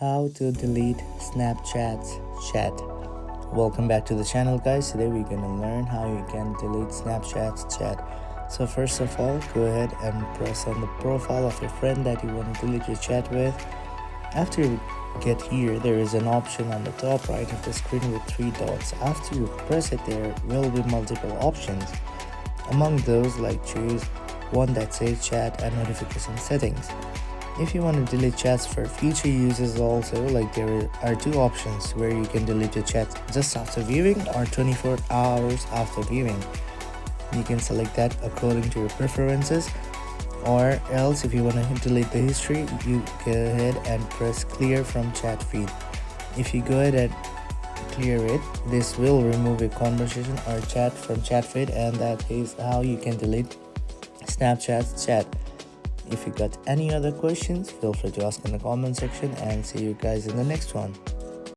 How to delete Snapchat's chat. Welcome back to the channel, guys. Today we're gonna learn how you can delete Snapchat's chat. So first of all, go ahead and press on the profile of your friend that you want to delete your chat with. After you get here, there is an option on the top right of the screen with three dots. After you press it, there will be multiple options. Among those, choose one that says chat and notification settings. If you want to delete chats for future uses also, there are two options where you can delete your chat just after viewing or 24 hours after viewing. You can select that according to your preferences, or else if you want to delete the history, you go ahead and press clear from chat feed. If you go ahead and clear it, this will remove a conversation or chat from chat feed, and that is how you can delete Snapchat's chat. If you got any other questions, feel free to ask in the comment section, and see you guys in the next one.